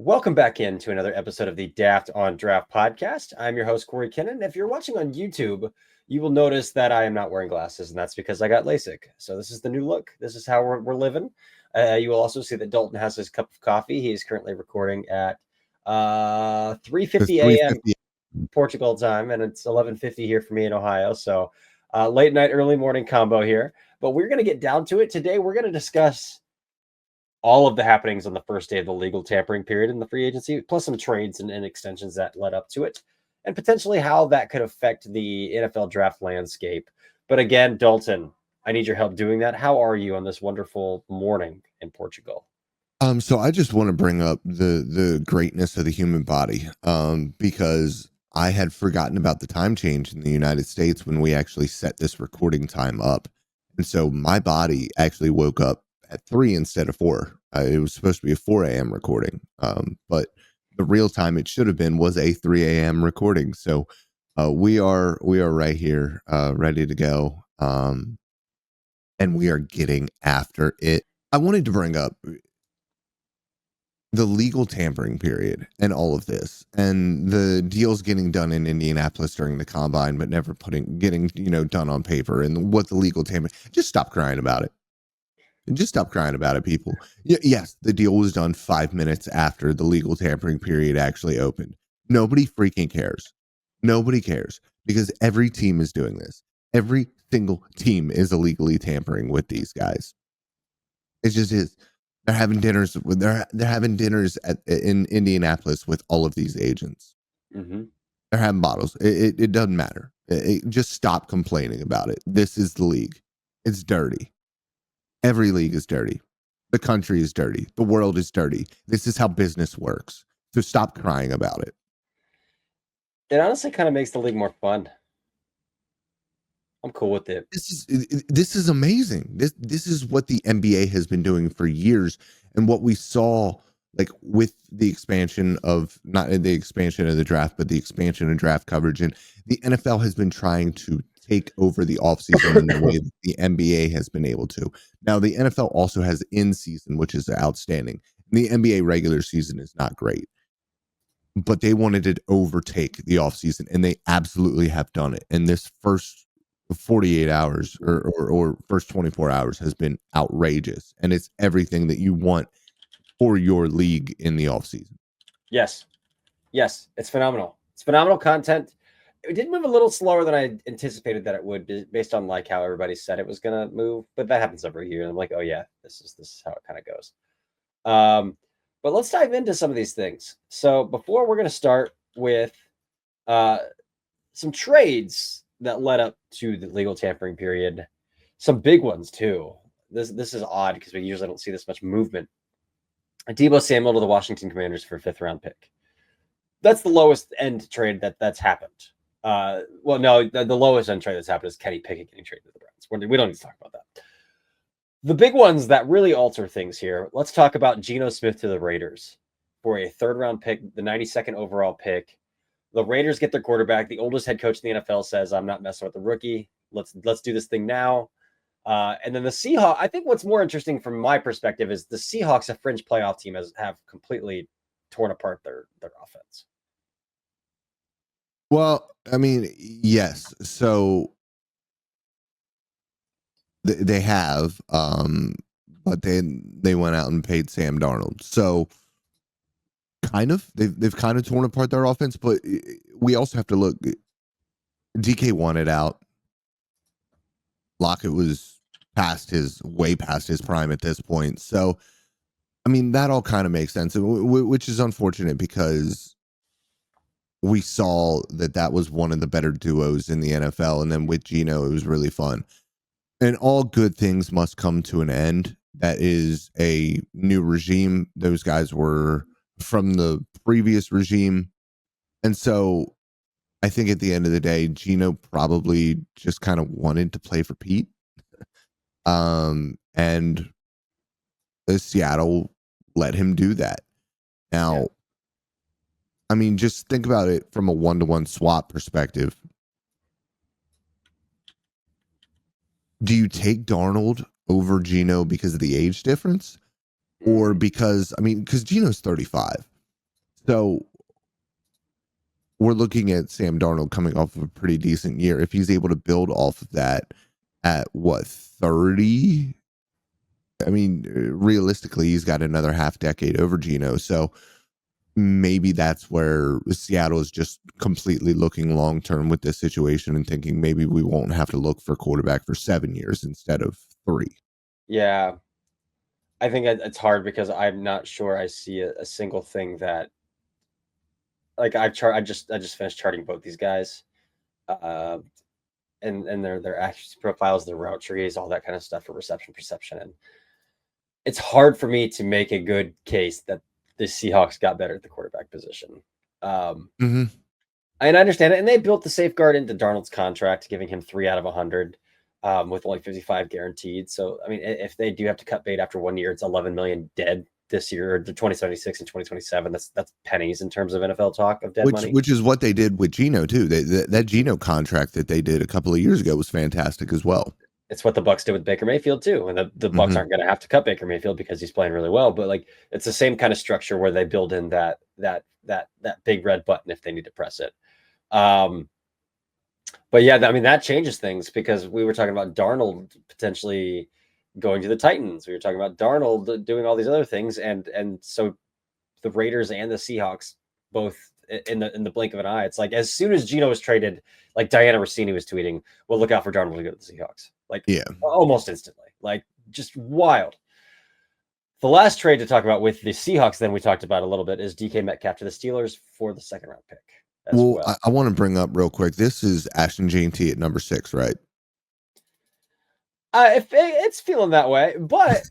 Welcome back into another episode of the Daft on Draft podcast. I'm your host, Corey Kinnan. If you're watching on YouTube, you will notice that I am not wearing glasses, and that's because I got LASIK. So this is the new look. This is how we're living. You will also see that Dalton has his cup of coffee. He is currently recording at It's 3:50 a.m. 3:50. Portugal time, and it's 11:50 here for me in Ohio. So late night, early morning combo here. But we're going to get down to it today. We're going to discuss all of the happenings on the first day of the legal tampering period in the free agency, plus some trades and extensions that led up to it, and potentially how that could affect the NFL draft landscape. But again, Dalton, I need your help doing that. How are you on this wonderful morning in Portugal? So I just want to bring up the greatness of the human body, because I had forgotten about the time change in the United States when we actually set this recording time up, and so my body actually woke up at 3 instead of 4. It was supposed to be a 4 a.m. recording, but the real time it should have been was a 3 a.m. recording. So we are right here, ready to go, and we are getting after it. I wanted to bring up the legal tampering period and all of this and the deals getting done in Indianapolis during the combine, but never getting done on paper, and what the legal tampering. Just stop crying about it. And just stop crying about it, people. Yes, the deal was done 5 minutes after the legal tampering period actually opened. Nobody freaking cares. Nobody cares because every team is doing this. Every single team is illegally tampering with these guys. It just is. They're having dinners in Indianapolis with all of these agents. Mm-hmm. They're having bottles. It doesn't matter. Just stop complaining about it. This is the league. It's dirty. Every league is dirty. The country is dirty. The world is dirty. This is how business works. So stop crying about it. It honestly kind of makes the league more fun. I'm cool with it. This is amazing. This is what the NBA has been doing for years, and what we saw, like, with the expansion of, not the expansion of the draft, but the expansion of draft coverage, and the NFL has been trying to take over the offseason in the way that the NBA has been able to. Now, the NFL also has in season, which is outstanding. The NBA regular season is not great, but they wanted to overtake the offseason, and they absolutely have done it. And this first 48 hours or first 24 hours has been outrageous, and it's everything that you want for your league in the offseason. Yes. It's phenomenal. It's phenomenal content. It did move a little slower than I anticipated that it would, based on like how everybody said it was going to move. But that happens every year, and I'm like, oh yeah, this is how it kind of goes. But let's dive into some of these things. So before, we're going to start with uh, some trades that led up to the legal tampering period. Some big ones too. This is odd because we usually don't see this much movement. Deebo Samuel to the Washington Commanders for a 5th-round pick. That's the lowest end trade that's happened. Well, no, the lowest end trade that's happened is Kenny Pickett getting traded to the Browns. We don't need to talk about that. The big ones that really alter things here. Let's talk about Geno Smith to the Raiders for a 3rd-round pick, the 92nd overall pick. The Raiders get their quarterback. The oldest head coach in the NFL says, "I'm not messing with the rookie. Let's do this thing now." And then the Seahawks. I think what's more interesting from my perspective is the Seahawks, a fringe playoff team, have completely torn apart their offense. Well, I mean, yes. So they have, but they went out and paid Sam Darnold. So kind of they've kind of torn apart their offense, but we also have to look. DK wanted out. Lockett was way past his prime at this point. So, I mean, that all kind of makes sense, which is unfortunate because we saw that was one of the better duos in the NFL. And then with Geno, it was really fun. And all good things must come to an end. That is a new regime. Those guys were from the previous regime. And so I think at the end of the day, Geno probably just kind of wanted to play for Pete. And Seattle let him do that. Now, yeah. I mean, just think about it from a 1-to-1 swap perspective. Do you take Darnold over Geno because of the age difference? Or because Geno's 35. So we're looking at Sam Darnold coming off of a pretty decent year. If he's able to build off of that at what, 30? I mean, realistically, he's got another half decade over Geno. So maybe that's where Seattle is just completely looking long term with this situation and thinking maybe we won't have to look for quarterback for 7 years instead of 3. Yeah, I think it's hard because I'm not sure I see a single thing that like I just finished charting both these guys, uh, and their accuracy profiles, their route trees, all that kind of stuff for reception perception, and it's hard for me to make a good case that the Seahawks got better at the quarterback position. Um, Mm-hmm. and I understand it, and they built the safeguard into Darnold's contract, giving him 3 out of 100. With only 55 guaranteed. So, I mean, if they do have to cut bait after 1 year, it's 11 million dead this year, or the 2076 and 2027. That's pennies in terms of NFL talk of dead money. Which is what they did with Geno too. That Geno contract that they did a couple of years ago was fantastic as well. It's what the Bucs did with Baker Mayfield too, and the Bucs aren't going to have to cut Baker Mayfield because he's playing really well. But like, it's the same kind of structure where they build in that big red button if they need to press it. But yeah, I mean, that changes things because we were talking about Darnold potentially going to the Titans. We were talking about Darnold doing all these other things, and so the Raiders and the Seahawks both in the blink of an eye. It's like as soon as Geno was traded, like Diana Rossini was tweeting, "Well, look out for Darnold to go to the Seahawks." Like, yeah, almost instantly, like just wild. The last trade to talk about with the Seahawks, then we talked about a little bit, is DK Metcalf to the Steelers for the 2nd round pick. Well, I want to bring up real quick. This is Ashton J&T at number 6, right? If it's feeling that way, but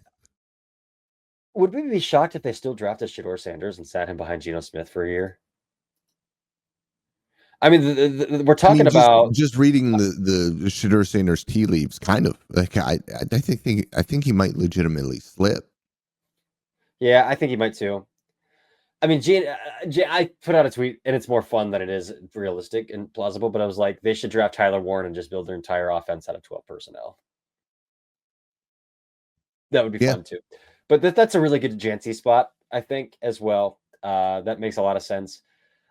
would we be shocked if they still drafted Shedeur Sanders and sat him behind Geno Smith for a year? I mean, we're talking about just reading the Shedeur Sanders tea leaves, kind of like I think he might legitimately slip. Yeah, I think he might too. I mean, I put out a tweet, and it's more fun than it is realistic and plausible. But I was like, they should draft Tyler Warren and just build their entire offense out of 12 personnel. That would be fun too. But that's a really good Jancy spot, I think, as well. That makes a lot of sense.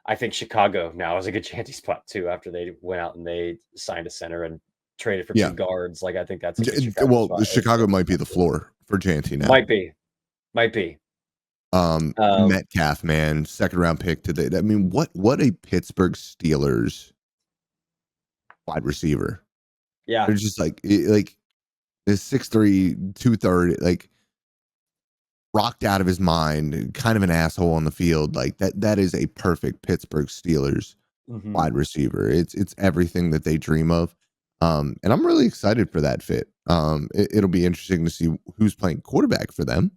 I think Chicago now is a good Jancy spot too. After they went out and they signed a center and traded for 2 guards, like I think that's a good Chicago spot. Chicago might be the floor for Jancy now. Might be. Metcalf, man, 2nd round pick today. I mean, what a Pittsburgh Steelers wide receiver. Yeah, they're just like is 6'3", 230, like rocked out of his mind, kind of an asshole on the field. Like that is a perfect Pittsburgh Steelers wide receiver. It's everything that they dream of. And I'm really excited for that fit. It'll be interesting to see who's playing quarterback for them.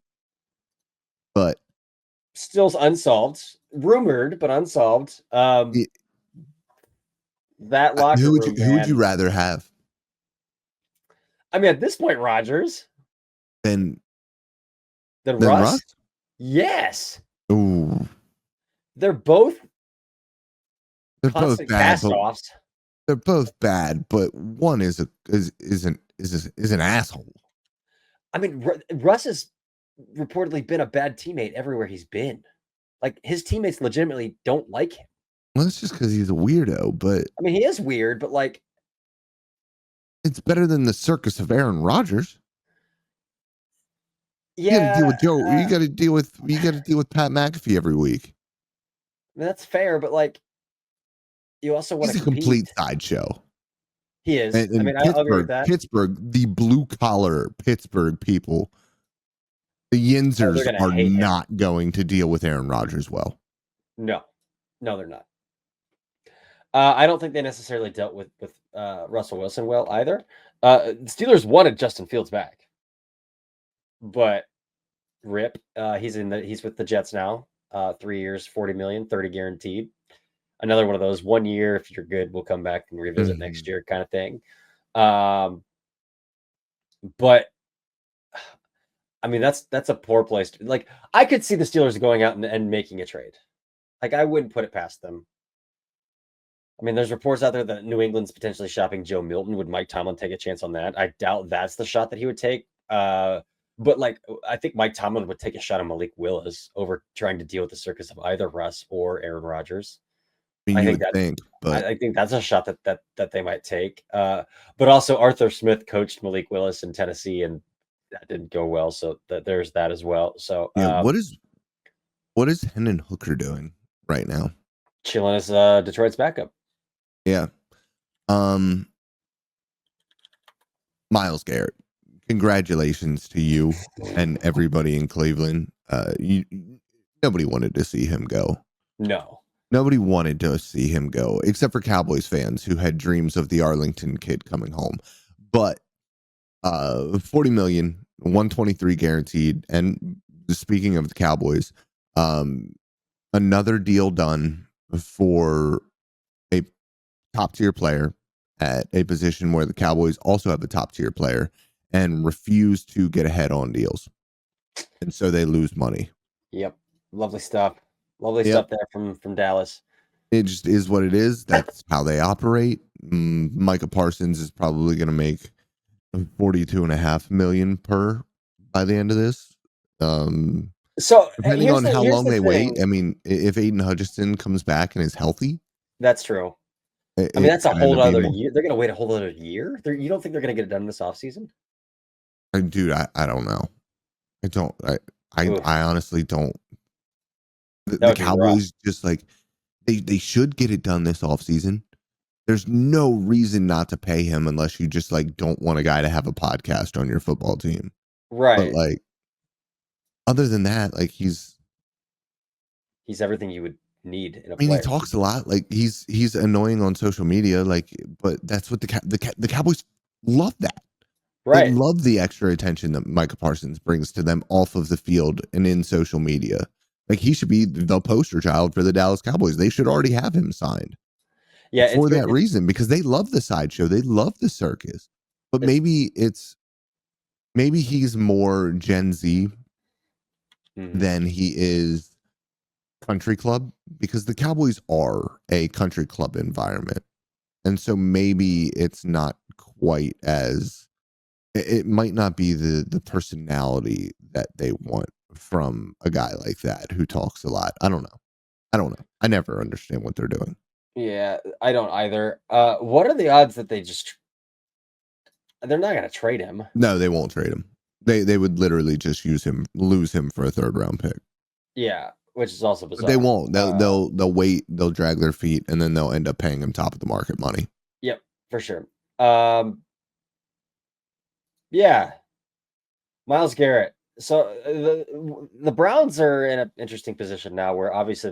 But still unsolved, rumored but unsolved. That locker room. Who would you rather have? I mean, at this point, Rodgers. Than Russ? Yes. Ooh. They're both bad. Cast-offs. They're both bad, but one is an asshole. I mean, Russ has reportedly been a bad teammate everywhere he's been. Like, his teammates legitimately don't like him. Well, it's just because he's a weirdo, but I mean, he is weird, but like, it's better than the circus of Aaron Rodgers. Yeah, you got to deal with Joe. You got to deal with Pat McAfee every week. I mean, that's fair, but like, you also want to. He's a complete sideshow. He is. And I mean, I agree with that. Pittsburgh, the blue collar Pittsburgh people, the Yinzers are not going to deal with Aaron Rodgers well. No, they're not. I don't think they necessarily dealt with Russell Wilson well either. The Steelers wanted Justin Fields back, but rip. He's with the Jets now. 3 years, 40 million, 30 guaranteed. Another one of those 1 year. If you're good, we'll come back and revisit next year kind of thing. But I mean, that's a poor place. Like, I could see the Steelers going out and making a trade. Like, I wouldn't put it past them. I mean, there's reports out there that New England's potentially shopping Joe Milton. Would Mike Tomlin take a chance on that? I doubt that's the shot that he would take. But like, I think Mike Tomlin would take a shot on Malik Willis over trying to deal with the circus of either Russ or Aaron Rodgers. I mean, I you think would that think, but I think that's a shot that they might take. But also Arthur Smith coached Malik Willis in Tennessee, and that didn't go well. So there's that as well. So yeah, what is Hendon Hooker doing right now? chilling as Detroit's backup. Yeah. Myles Garrett, congratulations to you and everybody in Cleveland. Nobody wanted to see him go. No. Nobody wanted to see him go, except for Cowboys fans who had dreams of the Arlington kid coming home. But 40 million, 123 guaranteed. And speaking of the Cowboys, another deal done for a top tier player at a position where the Cowboys also have a top tier player and refuse to get ahead on deals. And so they lose money. Yep. Lovely stuff. Lovely Yep. stuff there from Dallas. It just is what it is. That's how they operate. Micah Parsons is probably going to make 42.5 million per by the end of this. So Depending on how long they thing. wait. I mean, if Aiden Hutchinson comes back and is healthy, That's true. I mean, that's a whole other year. They're going to wait a whole other year. You don't think they're going to get it done this offseason? Dude, I don't know. I honestly don't. The Cowboys just like they should get it done this offseason. There's no reason not to pay him unless you just like don't want a guy to have a podcast on your football team. Right. But like other than that, like he's everything you would need in a I mean, player. he talks a lot. Like he's annoying on social media. Like, but that's what the Cowboys love that. Right. They love the extra attention that Micah Parsons brings to them off of the field and in social media. Like he should be the poster child for the Dallas Cowboys. They should already have him signed. Yeah, for that reason, because they love the sideshow. They love the circus. But maybe he's more Gen Z than he is country club, because the Cowboys are a country club environment. And so maybe it's not quite as it might not be the personality that they want from a guy like that who talks a lot. I don't know. I never understand what they're doing. Yeah, I don't either. What are the odds that they're not going to trade him? No, they won't trade him. They would literally just lose him for a 3rd round pick. Yeah, which is also bizarre. But they won't. They'll wait. They'll drag their feet, and then they'll end up paying him top of the market money. Yep, for sure. Yeah, Myles Garrett. So the Browns are in an interesting position now, where obviously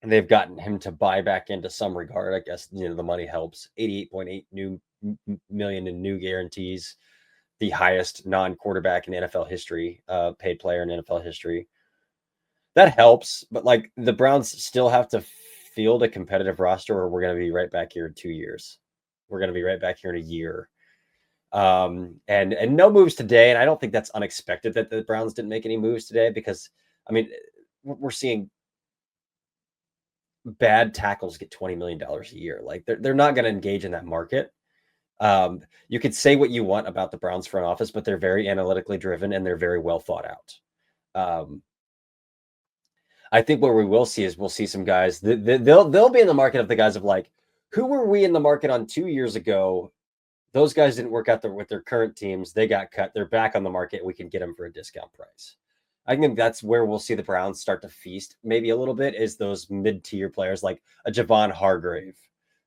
they've gotten him to buy back into some regard. I guess the money helps. 88.8 million in new guarantees, the highest non-quarterback in NFL history, paid player in NFL history. That helps, but like the Browns still have to field a competitive roster, or we're going to be right back here in 2 years. We're going to be right back here in a year. And no moves today. And I don't think that's unexpected that the Browns didn't make any moves today, because I mean, we're seeing bad tackles get $20 million a year. Like they're not going to engage in that market. You could say what you want about the Browns front office, but they're very analytically driven and they're very well thought out. I think what we will see is we'll see some guys they'll be in the market of the guys of like, who were we in the market on 2 years ago? Those guys didn't work out with their current teams. They got cut. They're back on the market. We can get them for a discount price. I think that's where we'll see the Browns start to feast maybe a little bit, is those mid-tier players like a Javon Hargrave,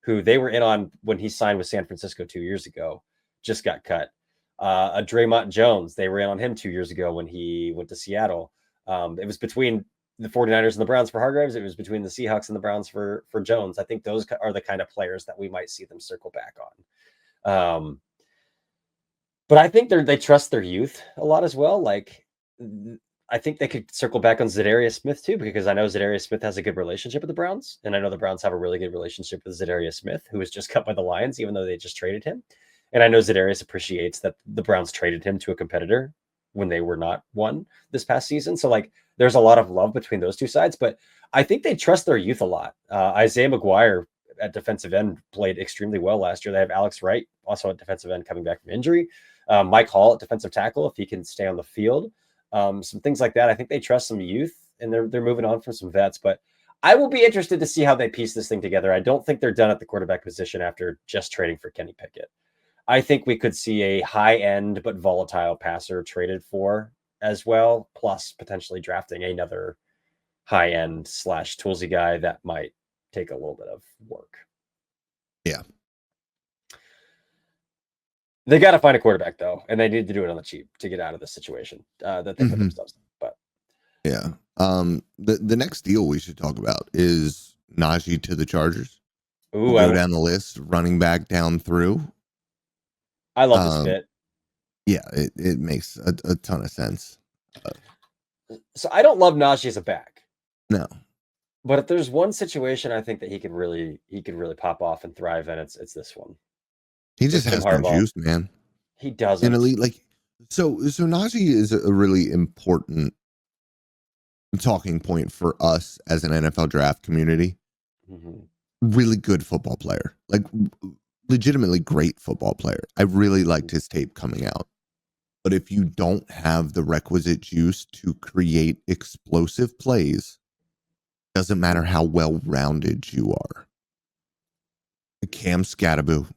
who they were in on when he signed with San Francisco 2 years ago, just got cut. A Draymond Jones, they were in on him 2 years ago when he went to Seattle. It was between the 49ers and the Browns for Hargraves. It was between the Seahawks and the Browns for Jones. I think those are the kind of players that we might see them circle back on. But I think they trust their youth a lot as well. Like, I think they could circle back on Zadarius Smith too, because I know Zadarius Smith has a good relationship with the Browns, and I know the Browns have a really good relationship with Zadarius Smith, who was just cut by the Lions, even though they just traded him. And I know Zadarius appreciates that the Browns traded him to a competitor when they were not one this past season. So like, there's a lot of love between those two sides, but I think they trust their youth a lot. Isaiah McGuire at defensive end played extremely well last year. They have Alex Wright also at defensive end coming back from injury. Mike Hall at defensive tackle, if he can stay on the field. Some things like that. I think they trust some youth, and they're moving on from some vets. But I will be interested to see how they piece this thing together. I don't think they're done at the quarterback position after just trading for Kenny Pickett. I think we could see a high end but volatile passer traded for as well, plus potentially drafting another high end / toolsy guy that might take a little bit of work. Yeah. They got to find a quarterback though, and they need to do it on the cheap to get out of this situation that they put themselves in. But yeah, the next deal we should talk about is Najee to the Chargers. Ooh, We'll go down the list, running back down through. I love this fit. Yeah, it makes a ton of sense. So I don't love Najee as a back. No. But if there's one situation I think that he could really pop off and thrive in, it's this one. He just has no juice, man. He doesn't. And elite, like so Najee is a really important talking point for us as an NFL draft community. Really good football player, like legitimately great football player. I really liked his tape coming out. But if you don't have the requisite juice to create explosive plays, doesn't matter how well-rounded you are. Cam Scatterbo,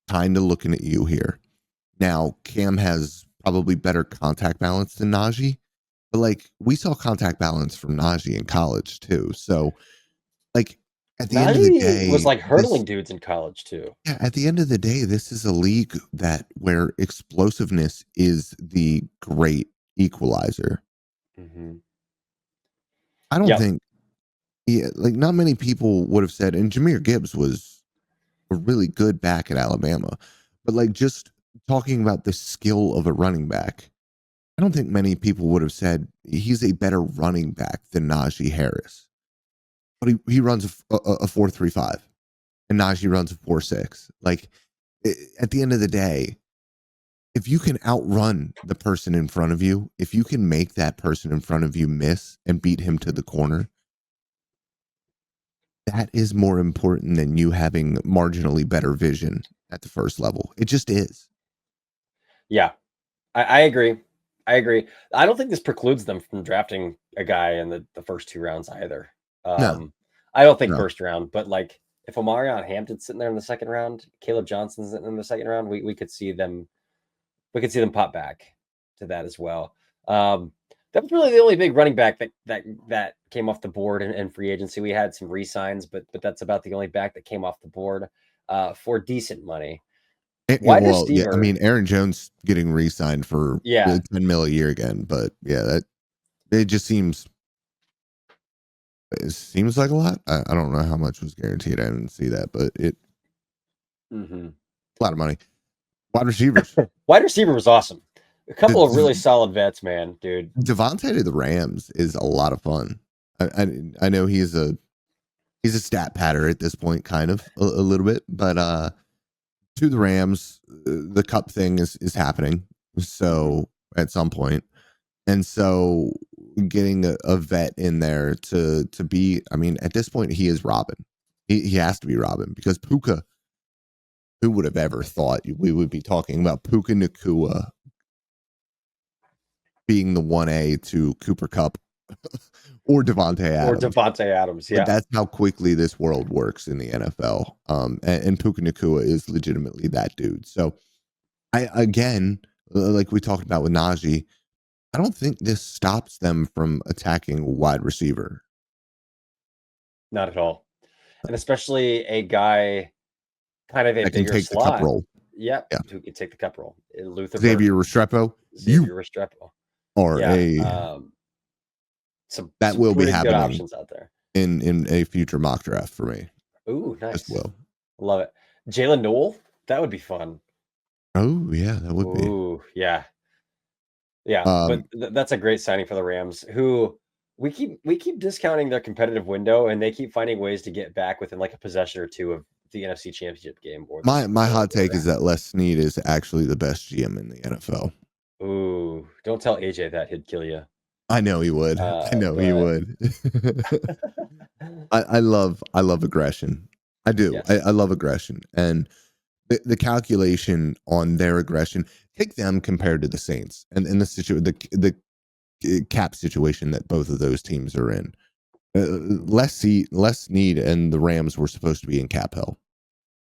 kind of looking at you here. Now, Cam has probably better contact balance than Najee, but like we saw contact balance from Najee in college too. So, like at the end of the day, was like hurdling dudes in college too. Yeah, at the end of the day, this is a league where explosiveness is the great equalizer. I don't think, like not many people would have said, and Jahmyr Gibbs was a really good back at Alabama, but like just talking about the skill of a running back, I don't think many people would have said he's a better running back than Najee Harris. But he runs a 4.35, and Najee runs a 4.6. Like at the end of the day, if you can outrun the person in front of you, if you can make that person in front of you miss and beat him to the corner, that is more important than you having marginally better vision at the first level. It just is. Yeah, I agree. I don't think this precludes them from drafting a guy in the first 2 rounds either. No. I don't think first round, but like if Omarion Hampton's sitting there in the second round, Caleb Johnson's sitting in the second round, we could see them. We could see them pop back to that as well. That was really the only big running back that came off the board in free agency. We had some re-signs, but that's about the only back that came off the board for decent money. Wide receiver. I mean, Aaron Jones getting re-signed for $10 million a year again, but yeah, it just seems like a lot. I don't know how much was guaranteed. I didn't see that, but a lot of money. Wide receivers. Wide receiver was awesome. A couple of really solid vets, man, dude. Devontae to the Rams is a lot of fun. I know he's a stat patter at this point, kind of a little bit, but to the Rams, the Cup thing is happening. So at some point, and so getting a vet in there to be, I mean, at this point he is Robin. He has to be Robin because Puka. Who would have ever thought we would be talking about Puka Nacua being the 1A to Cooper Kupp or Devontae Adams? Or Devontae Adams, yeah. But that's how quickly this world works in the NFL. And Puka Nacua is legitimately that dude. So, like we talked about with Najee, I don't think this stops them from attacking wide receiver. Not at all. And especially a guy kind of a that bigger can take slot. The cup role. Yep, who can take the cup role. Xavier Restrepo. Or some that will be happening. Good options out there in a future mock draft for me. Ooh, nice. Just will. Love it. Jalen Noel, that would be fun. Oh yeah, that would be. Ooh, yeah. But that's a great signing for the Rams, who we keep discounting their competitive window, and they keep finding ways to get back within like a possession or two of the NFC Championship game. Or my hot take is that Les Snead is actually the best GM in the NFL. Ooh, don't tell AJ that; he'd kill you. I know he would. He would. I love aggression. I do. Yeah. I love aggression, and The calculation on their aggression, take them compared to the Saints and in the cap situation that both of those teams are in. Less need, and the Rams were supposed to be in cap hell.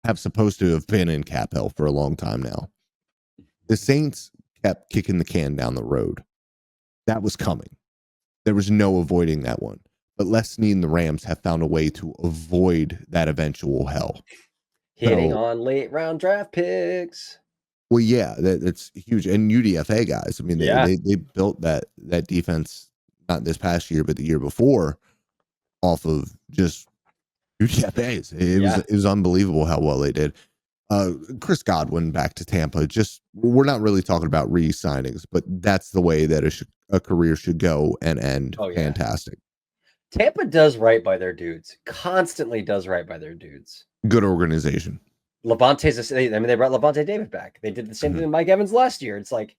Have supposed to have been in cap hell for a long time now. The Saints kept kicking the can down the road. That was coming. There was no avoiding that one. But Les Snead and the Rams have found a way to avoid that eventual hell. Hitting on late round draft picks. Well, yeah, that's huge. And UDFA guys, I mean, they built that defense not this past year, but the year before, off of just UDFAs. It was unbelievable how well they did. Chris Godwin back to Tampa. Just we're not really talking about re-signings, but that's the way that a career should go and end. Oh, yeah. Fantastic. Tampa does right by their dudes. Constantly does right by their dudes. Good organization. They brought Levante David back. They did the same thing to Mike Evans last year. It's like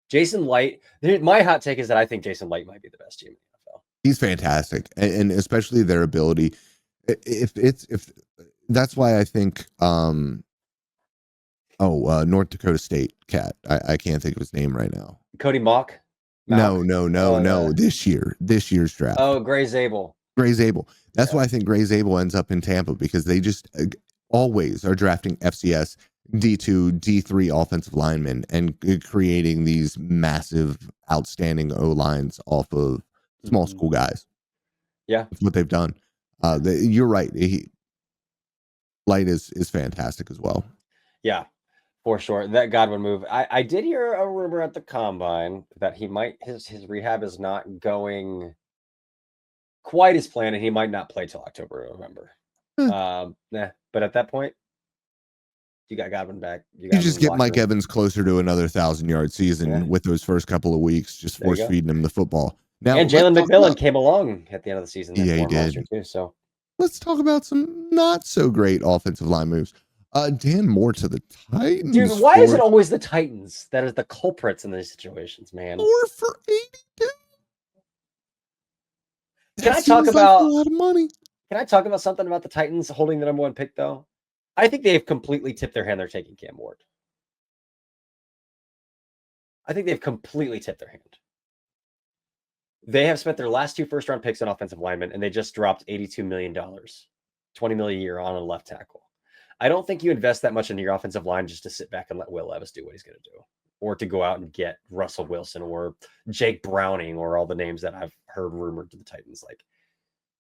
Jason Light. My hot take is that I think Jason Light might be the best team in the NFL. He's fantastic, and especially their ability. If that's why I think North Dakota State cat. I can't think of his name right now. Cody Mock? No. This year's draft. Oh, Gray Zabel. That's why I think Gray Zabel ends up in Tampa, because they just always are drafting FCS, D2, D3 offensive linemen and creating these massive, outstanding O-lines off of small school guys. Yeah. That's what they've done. You're right. Light is fantastic as well. Yeah, for sure. That Godwin move. I did hear a rumor at the combine that he might his rehab is not going quite as planned, and he might not play till October or November. But at that point, you got Godwin back. You just get Mike Evans closer to another 1,000-yard season with those first couple of weeks, just force feeding him the football. Now, and Jalen McMillan came along at the end of the season. Yeah, he did. Too, so let's talk about some not so great offensive line moves. Dan Moore to the Titans. Dude, why is it always the Titans that are the culprits in these situations, man? Or for 82. Can I talk about a lot of money? Can I talk about something about the Titans holding the number one pick, though? I think they've completely tipped their hand. They're taking Cam Ward. I think they've completely tipped their hand. They have spent their last 2 first-round picks on offensive linemen, and they just dropped $82 million, $20 million a year on a left tackle. I don't think you invest that much into your offensive line just to sit back and let Will Levis do what he's going to do, or to go out and get Russell Wilson or Jake Browning or all the names that I've heard rumored to the Titans. Like,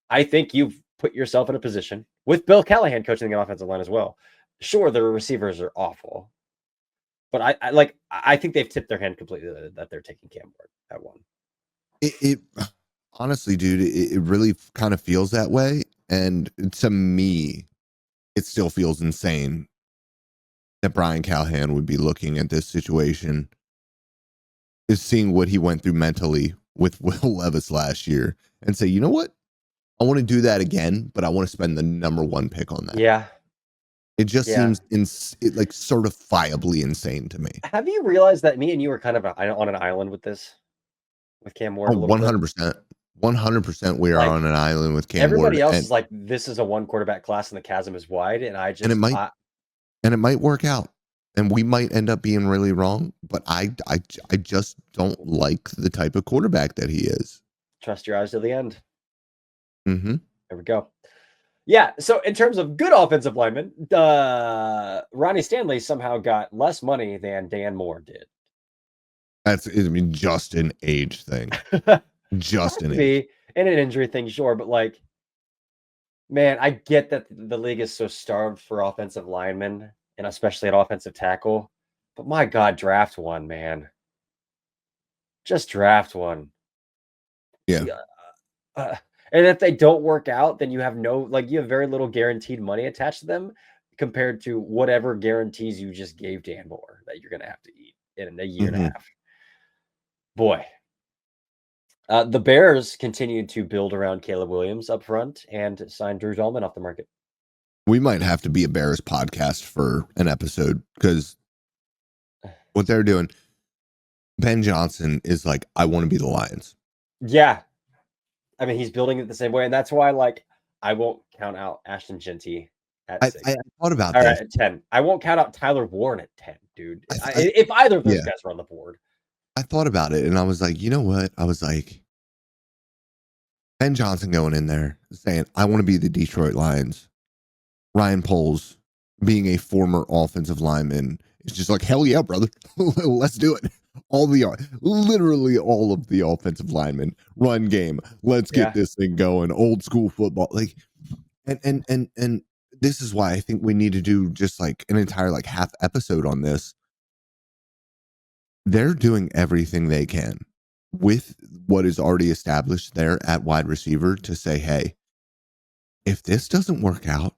I think you've put yourself in a position with Bill Callahan coaching the offensive line as well. Sure, their receivers are awful, but I think they've tipped their hand completely that they're taking Cam Ward at one. It honestly, dude, it really kind of feels that way, and to me, it still feels insane that Brian Callahan would be looking at this situation, is seeing what he went through mentally with Will Levis last year, and say, you know what? I want to do that again, but I want to spend the number one pick on that. Yeah. It just seems like certifiably insane to me. Have you realized that me and you are kind of on an island with this? With Cam Ward? 100%. 100% we are on an island with Cam Ward. Everybody else is like, this is a one quarterback class and the chasm is wide. And it might work out. And we might end up being really wrong, but I just don't like the type of quarterback that he is. Trust your eyes to the end. Mm-hmm. There we go. Yeah, so in terms of good offensive linemen, Ronnie Stanley somehow got less money than Dan Moore did. That's, just an age thing. Just an age. And an injury thing, sure, but like, man, I get that the league is so starved for offensive linemen, and especially at offensive tackle, but my God, draft one, man. Just draft one. Yeah. And if they don't work out, then you have very little guaranteed money attached to them compared to whatever guarantees you just gave Dan Moore that you're going to have to eat in a year and a half. Boy. The Bears continued to build around Caleb Williams up front and signed Drew Dalman off the market. We might have to be a Bears podcast for an episode, because what they're doing, Ben Johnson is like, I want to be the Lions. Yeah. I mean, he's building it the same way, and that's why, like, I won't count out Ashton Genty at I, 6. I thought about All right, this. at 10. I won't count out Tyler Warren at 10, dude. I If either of those yeah, guys are on the board. I thought about it and I was like, you know what? I was like, Ben Johnson going in there saying, I want to be the Detroit Lions. Ryan Poles being a former offensive lineman is just like, hell yeah, brother. Let's do it. Literally all of the offensive linemen run game. Let's get Yeah. this thing going. Old school football. Like, and this is why I think we need to do just like an entire like half episode on this. They're doing everything they can with what is already established there at wide receiver to say, hey, if this doesn't work out,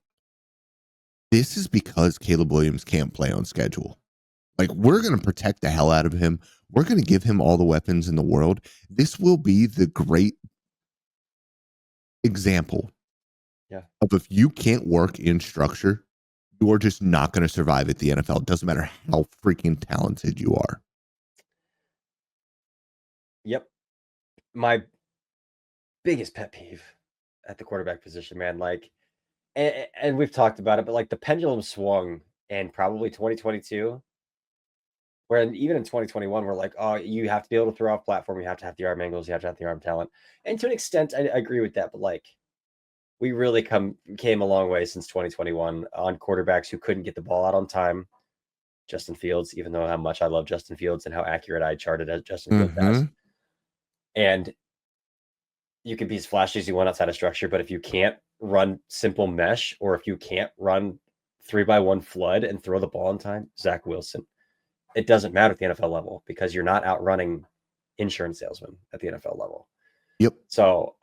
this is because Caleb Williams can't play on schedule. Like, we're going to protect the hell out of him. We're going to give him all the weapons in the world. This will be the great example of if you can't work in structure, you're just not going to survive at the NFL. It doesn't matter how freaking talented you are. Yep. My biggest pet peeve at the quarterback position, man. Like, and we've talked about it, but like the pendulum swung in probably 2022, where even in 2021, we're like, oh, you have to be able to throw off platform, you have to have the arm angles, you have to have the arm talent. And to an extent, I agree with that, but like we really came a long way since 2021 on quarterbacks who couldn't get the ball out on time. Justin Fields, even though how much I love Justin Fields and how accurate I charted as Justin Fields as. And you can be as flashy as you want outside of structure, but if you can't run simple mesh or if you can't run 3x1 flood and throw the ball in time, Zach Wilson. It doesn't matter at the NFL level because you're not outrunning insurance salesmen at the NFL level. Yep. So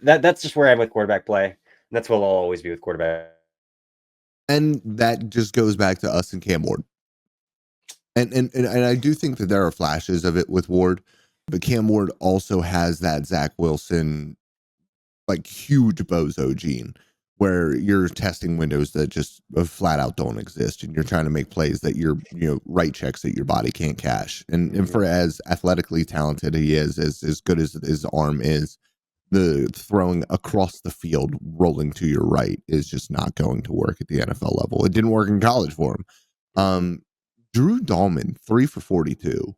that's just where I'm with quarterback play. And that's what I'll always be with quarterback. And that just goes back to us and Cam Ward. And I do think that there are flashes of it with Ward, but Cam Ward also has that Zach Wilson like huge bozo gene where you're testing windows that just flat out don't exist and you're trying to make plays that you're right checks that your body can't cash. And for as athletically talented he is, as good as his arm is, the throwing across the field rolling to your right is just not going to work at the NFL level. It didn't work in college for him. Drew Dahlman 3 for 42.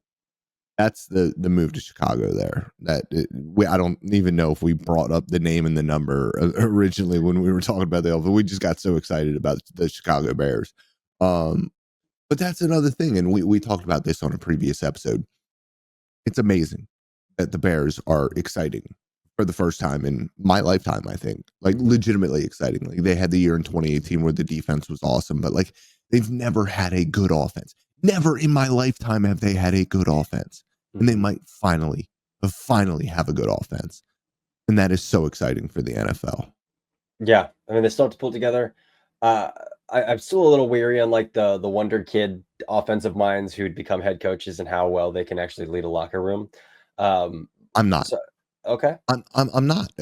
That's the move to Chicago there. I don't even know if we brought up the name and the number originally when we were talking about the Elf. We just got so excited about the Chicago Bears. But that's another thing, and we talked about this on a previous episode. It's amazing that the Bears are exciting for the first time in my lifetime, I think. Like, legitimately exciting. Like, they had the year in 2018 where the defense was awesome, but like they've never had a good offense. Never in my lifetime have they had a good offense. And they might finally have a good offense. And that is so exciting for the NFL. Yeah. I mean, they still have to pull together. I'm still a little weary on like the wonder kid offensive minds who'd become head coaches and how well they can actually lead a locker room. I'm not. So, okay. I'm not.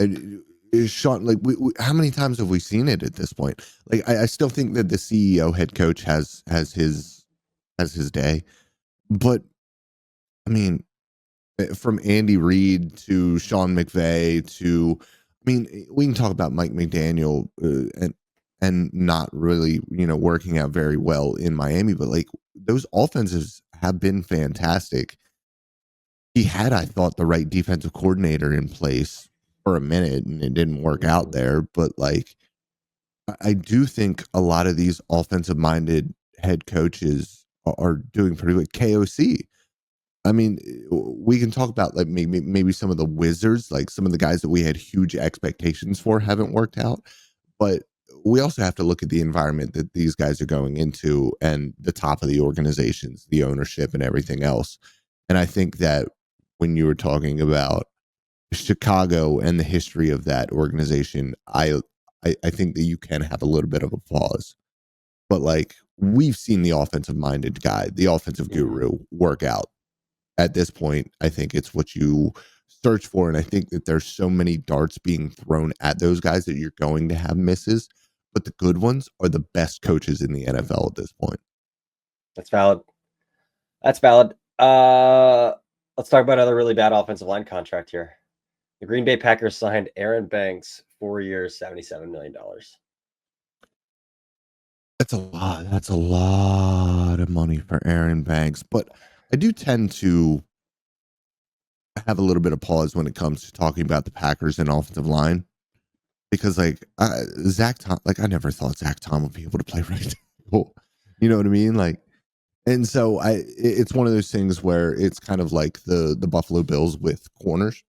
Sean, like, how many times have we seen it at this point? Like, I still think that the CEO head coach has his day, but I mean, from Andy Reid to Sean McVay to, I mean, we can talk about Mike McDaniel and not really working out very well in Miami, but like those offenses have been fantastic. He had, I thought, the right defensive coordinator in place for a minute, and it didn't work out there. But like, I do think a lot of these offensive-minded head coaches are doing pretty good. KOC. I mean, we can talk about like maybe some of the Wizards, like some of the guys that we had huge expectations for haven't worked out. But we also have to look at the environment that these guys are going into and the top of the organizations, the ownership, and everything else. And I think that when you were talking about Chicago and the history of that organization, I think that you can have a little bit of a pause. But like, we've seen the offensive minded guy, the offensive guru work out. At this point, I think it's what you search for. And I think that there's so many darts being thrown at those guys that you're going to have misses. But the good ones are the best coaches in the NFL at this point. That's valid. That's valid. Let's talk about another really bad offensive line contract here. The Green Bay Packers signed Aaron Banks, 4 years, $77 million. a lot. That's a lot of money for Aaron Banks. But I do tend to have a little bit of pause when it comes to talking about the Packers and offensive line because, like, Zach Tom, like, I never thought Zach Tom would be able to play right tackle. You know what I mean? Like, and so it's one of those things where it's kind of like the Buffalo Bills with corners.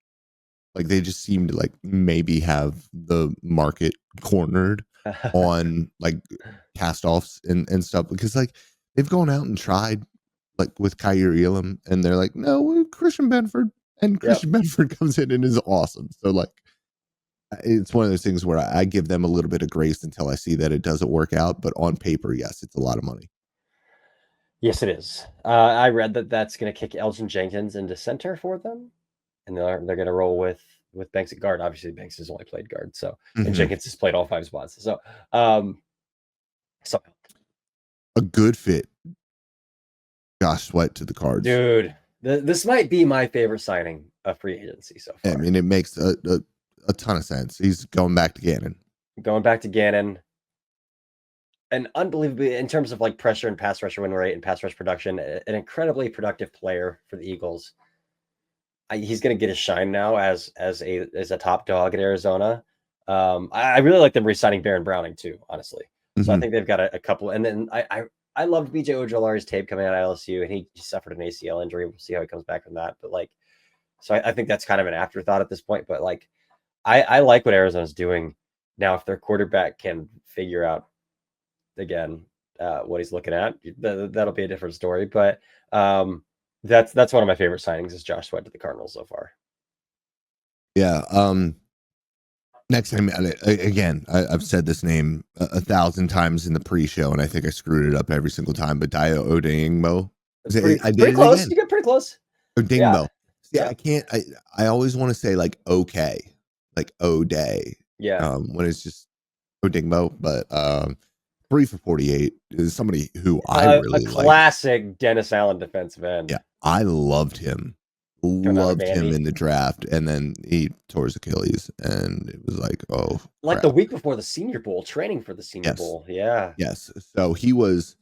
Like they just seem to like maybe have the market cornered on like cast offs and stuff because like they've gone out and tried like with Kyrie Elam and they're like, no, Christian Benford. And Yep. Christian Benford comes in and is awesome. So like it's one of those things where I give them a little bit of grace until I see that it doesn't work out. But on paper, yes, it's a lot of money. Yes, it is. I read that that's going to kick Elgin Jenkins into center for them, and they're going to roll with Banks at guard. Obviously, Banks has only played guard, so and Jenkins has played all 5 spots. So, so a good fit. Josh Sweat to the Cards, dude. This might be my favorite signing of free agency so far. I mean, it makes a ton of sense. He's going back to Gannon. Going back to Gannon. And unbelievably, in terms of like pressure and pass rusher win rate and pass rush production, an incredibly productive player for the Eagles. He's going to get his shine now as a top dog at Arizona. I really like them re-signing Baron Browning too, honestly. So I think they've got a couple. And then I loved BJ Ojolari's tape coming out of LSU, and he just suffered an ACL injury. We'll see how he comes back from that. But like, so I think that's kind of an afterthought at this point. But like, I like what Arizona's doing now. If their quarterback can figure out again what he's looking at, that'll be a different story. But that's one of my favorite signings is Josh Sweat to the Cardinals so far. Yeah. Next time, again, I've said this name 1,000 times in the pre-show, and I think I screwed it up every single time. But Dio Odingbo, I did pretty close. Again. You get pretty close. Odingbo. Yeah, I can't. I always want to say like okay, like O'Day. Yeah. When it's just Odingbo, but 3 for 48 is somebody who I really like. A classic Dennis Allen defensive end. Yeah, I loved him. Loved him in the draft, and then he tore his Achilles, and it was like, oh, like crap. The week before the Senior Bowl, training for the Senior Bowl. Yeah. Yes. So he was.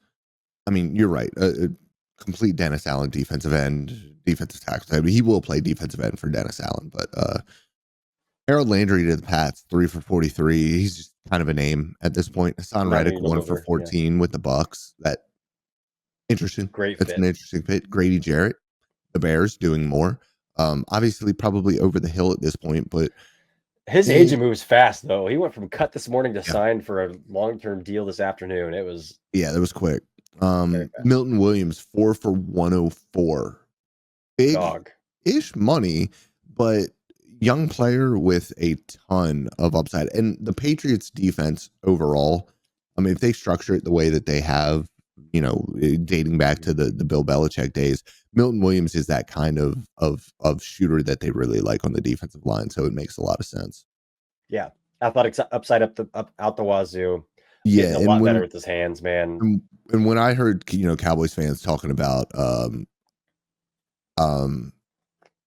I mean, you're right. A complete Dennis Allen defensive end, defensive tackle. I mean, he will play defensive end for Dennis Allen, but Harold Landry to the Pats, 3 for 43. He's just kind of a name at this point. Hassan Reddick, 1 for 14 with the Bucks. That interesting. Great. That's an interesting fit. Grady Jarrett, the Bears, doing more. Obviously, probably over the hill at this point, but his agent moves fast though. He went from cut this morning to sign for a long-term deal this afternoon. It was that was quick. Milton Williams, 4 for 104. Big-ish money, but young player with a ton of upside. And the Patriots defense overall, I mean, if they structure it the way that they have, you know, dating back to the Bill Belichick days, Milton Williams is that kind of shooter that they really like on the defensive line. So it makes a lot of sense. Yeah. Athletic upside out the wazoo. Yeah. A lot better with his hands, man. And when I heard, you know, Cowboys fans talking about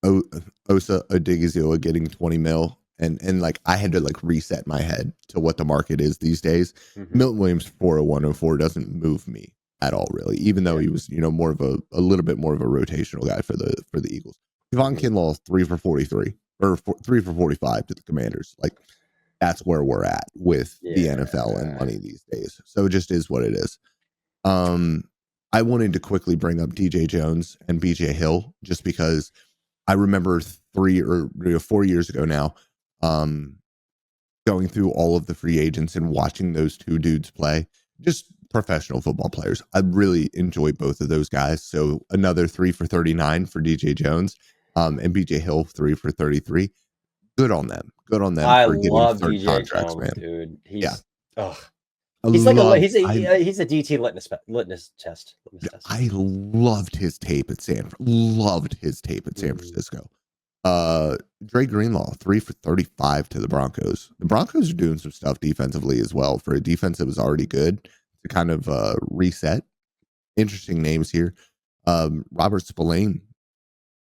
Osa Odigizua getting 20 mil, and like I had to like reset my head to what the market is these days. Milton Williams 40104 doesn't move me at all, really, even though he was, you know, more of a little bit more of a rotational guy for the Eagles. Javon Kinlaw, 3 for 43 or 3 for 45 to the Commanders. Like that's where we're at with the NFL and money these days. So it just is what it is. I wanted to quickly bring up DJ Jones and BJ Hill just because I remember 3 or 4 years ago now, going through all of the free agents and watching those two dudes play, just professional football players. I really enjoy both of those guys. So another 3 for 39 for DJ Jones, and BJ Hill 3 for 33. Good on them. Good on them for getting third DJ contracts, Jones, man. Dude, he's he's he's a DT litmus test. I loved his tape at San Francisco. Dre Greenlaw, 3 for 35 to the Broncos. The Broncos are doing some stuff defensively as well for a defense that was already good to kind of reset. Interesting names here. Robert Spillane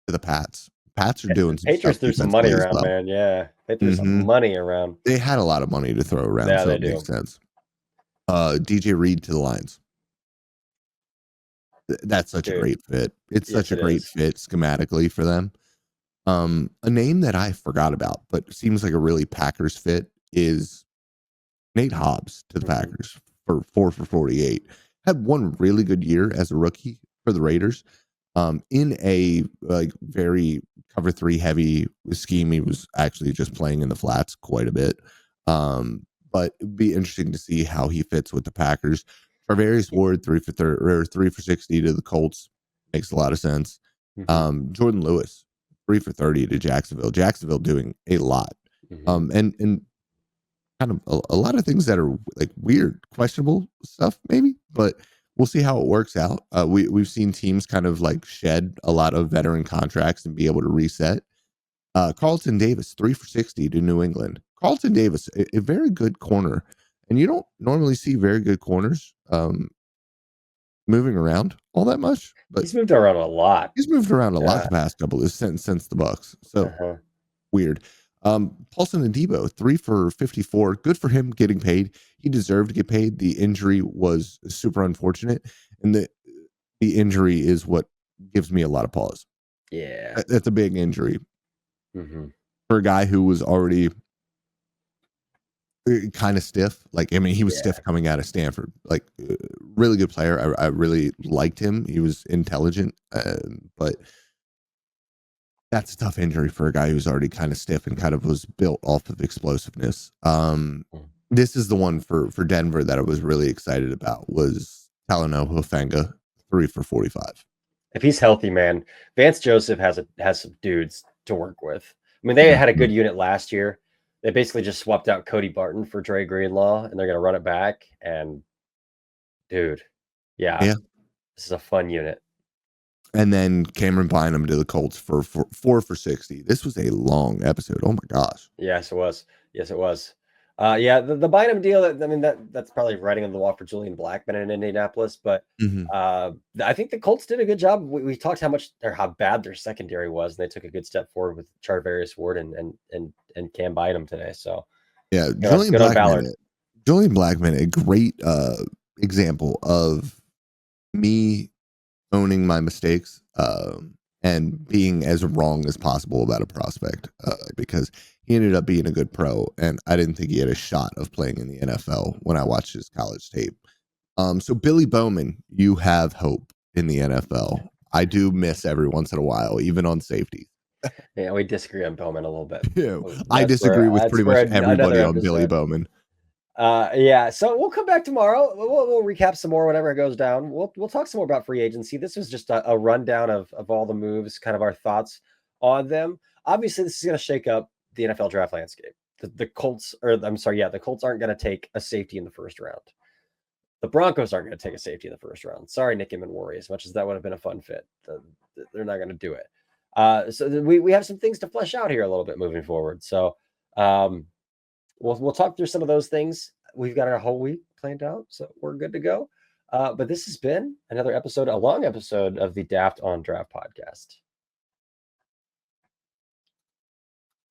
to the Pats. Pats are doing some Patriots threw some money around, man. Yeah, they threw some money around. They had a lot of money to throw around, so it makes sense. DJ Reed to the Lions. That's such a Dude, great fit. It's such yes, a it great is. fit schematically for them. A name that I forgot about, but seems like a really Packers fit is Nate Hobbs to the Mhm. Packers for 4 for 48. Had one really good year as a rookie for the Raiders. In a like very cover three heavy scheme, he was actually just playing in the flats quite a bit. But it'd be interesting to see how he fits with the Packers. Tarvarius Ward 3 for 60 to the Colts makes a lot of sense. Mhm. Jordan Lewis 3 for 30 to Jacksonville. Jacksonville doing a lot. Mhm. And kind of a lot of things that are like weird, questionable stuff, maybe, but we'll see how it works out. We've seen teams kind of like shed a lot of veteran contracts and be able to reset. Carlton Davis, 3 for 60 to New England. Carlton Davis, a very good corner, and you don't normally see very good corners moving around all that much, but He's moved around a lot. he's moved around a lot Yeah. the past couple of since the Bucks. So Uh-huh. weird. Paulson and Debo, 3 for 54. Good for him getting paid. He deserved to get paid. The injury was super unfortunate, and the injury is what gives me a lot of pause. Yeah. That's a big injury Mhm. for a guy who was already kind of stiff. Like, I mean, he was Yeah. stiff coming out of Stanford. Like, really good player. I really liked him. He was intelligent, but that's a tough injury for a guy who's already kind of stiff and kind of was built off of explosiveness. Mm. This is the one for Denver that I was really excited about was Talanoa Hufanga, 3 for 45. If he's healthy, man, Vance Joseph has some dudes to work with. I mean, they had a Mhm. good unit last year. They basically just swapped out Cody Barton for Dre Greenlaw, and they're gonna run it back. And dude, yeah, Yeah. this is a fun unit. And then Cameron Bynum to the Colts for 4 for 60. This was a long episode. Oh my gosh. Yes, it was. Yes, it was. Yeah, the Bynum deal. I mean, that's probably writing on the wall for Julian Blackman in Indianapolis. But Mhm. I think the Colts did a good job. We talked how much or how bad their secondary was, and they took a good step forward with Charvarius Ward and Cam Bynum today. So Yeah, good on Ballard. Julian Blackman, a great example of me owning my mistakes and being as wrong as possible about a prospect because he ended up being a good pro, and I didn't think he had a shot of playing in the NFL when I watched his college tape. So Billy Bowman, you have hope in the NFL. I do miss every once in a while, even on safety. Yeah, we disagree on Bowman a little bit. Yeah, I That's for disagree with that's pretty for much another everybody on Billy episode. Bowman. Yeah, so we'll come back tomorrow. We'll recap some more whenever it goes down. We'll talk some more about free agency. This was just a rundown of all the moves, kind of our thoughts on them. Obviously, this is going to shake up the NFL draft landscape. The Colts, or I'm sorry, yeah, the Colts aren't going to take a safety in the first round. The Broncos aren't going to take a safety in the first round. Sorry, Nick Warrior, as much as that would have been a fun fit, they're not going to do it. So we have some things to flesh out here a little bit moving forward. So um, we'll talk through some of those things. We've got our whole week planned out, so we're good to go. But this has been another episode, a long episode of the Daft on Draft podcast.